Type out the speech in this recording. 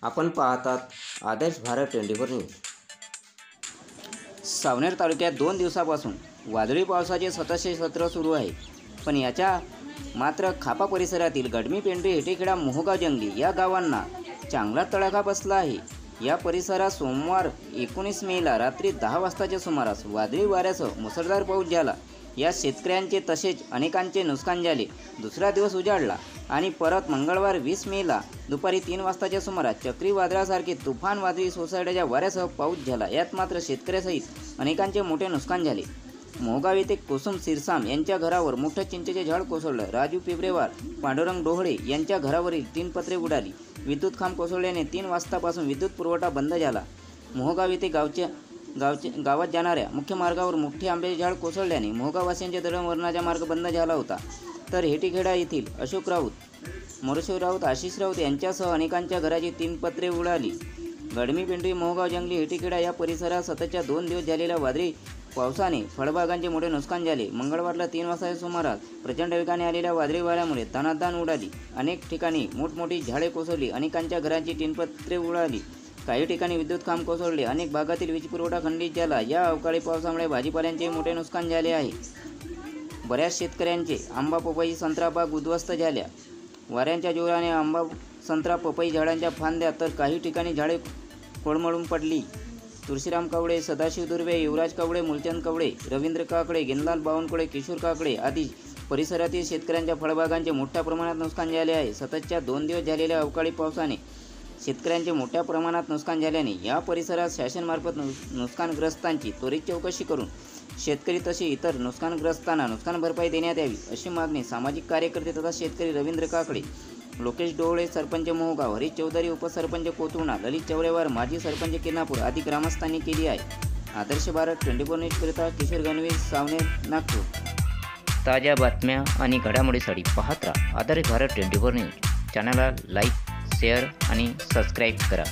आपण पाहतात आदर्श भारत 24 न्यूज। सावनेर तालुक्यात 2 दिवसापासून वादळी पावसाचे सततचे सत्र सुरू आहे। पण याच्या मात्र खापा परिसरातील गडमी पेंढरी हेटेखेडा मोहगाव जंगली या गावांना चांगला तडाखा बसला आहे। या परिसरात सोमवार 19 मेला रात्री 10 वाजताच्या सुमारास वादळी वाऱ्यासह मुसळधार पाऊस झाला। या शेतकऱ्यांचे तसेच अनेकांचे नुकसान झाले। दुसरा दिवस उजाडला आणि परत मंगळवार 20 मेला दुपारी 3 वाजताच्या सुमारास चक्रीवादळासारखे तुफान वादळी सोसाट्याच्या वाऱ्यासह पाऊस झाला। यात मात्र शेतकऱ्यासहित अनेकांचे मोठे नुकसान झाले। मोहगाव येथे कुसुम सिरसाम यांच्या घरावर मोठं चिंचेचे झाड कोसळलं। राजू पिपरेवार, पांडुरंग डोहळे यांच्या घरावरील 3 पत्रे उडाली। विद्युत खांब कोसळल्याने 3 वाजतापासून विद्युत पुरवठा बंद झाला। मोहगाव येथे गावात जाणाऱ्या मुख्य मार्गावर मोठे आंब्याचे झाड कोसळल्याने मोहगाववासियांचे दळणवळणाचा मार्ग बंद झाला होता। तर हेटेखेडा येथील अशोक राऊत, मोरेश्वर राऊत, आशिष राऊत यांच्यासह अनेकांच्या घराची 3 पत्रे उडाली। गडमी पेंढरी, मोहगाव जंगली, हेटेखेडा या परिसरात सततच्या 2 दिवस झालेल्या वादळी पावसाने फळबागांचे मोठे नुकसान झाले। मंगळवारला 3 वाजताच्या सुमारास प्रचंड वेगाने आलेल्या वादळी वाऱ्यामुळे दणादण उडाली। अनेक ठिकाणी मोठमोठी झाडे कोसळली। अनेकांच्या घरांची 3 पत्रे उडाली। काही ठिकाणी विद्युत खांब कोसळले। अनेक भागातील वीज पुरवठा खंडित झाला। या अवकाळी पावसामुळे भाजीपाल्यांचे मोठे नुकसान झाले आहे। बऱ्याच शेतकऱ्यांचे आंबा, पपई, संत्रा बाग उद्ध्वस्त झाल्या। वाऱ्यांच्या जोराने आंबा, संत्रा, पपई झाडांच्या फांद्या तर काही ठिकाणी झाडे कोळमळून पडली। तुळशीराम कावडे, सदाशिव दुर्वे, युवराज कावडे, मूलचंद कावडे, रवींद्र काकडे, गेंदाल बावनकुळे, किशोर काकडे आदी परिसरातील शेतकऱ्यांच्या फळबागांचे मोठ्या प्रमाणात नुकसान झाले आहे। सततच्या 2 दिवस झालेल्या अवकाळी पावसाने शेतकऱ्यांचे मोठ्या प्रमाणात नुकसान झाल्याने या परिसरात शासनामार्फत नुकसानग्रस्तांची त्वरित चौकशी करून शेतकरी तसे इतर नुकसानग्रस्तांना नुकसान भरपाई देण्यात यावी, अशी मागणी सामाजिक कार्यकर्ते तथा शेतकरी रवींद्र काकडे, लोकेश डोहळे, सरपंच मोहगाव, हरीश चौधरी, उपसरपंच कोतुर्णा, ललित चौरेवार, माजी सरपंच किनापूर आदी ग्रामस्थांनी केली आहे। आदर्श भारत 24 न्यूजकरिता किशोर गणवी, सावनेर, नागपूर। ताज्या बातम्या आणि घडामोडीसाठी पाहत राहा आदर्श भारत 24 न्यूज। चॅनलला लाईक, शेअर आणि सबस्क्राईब करा।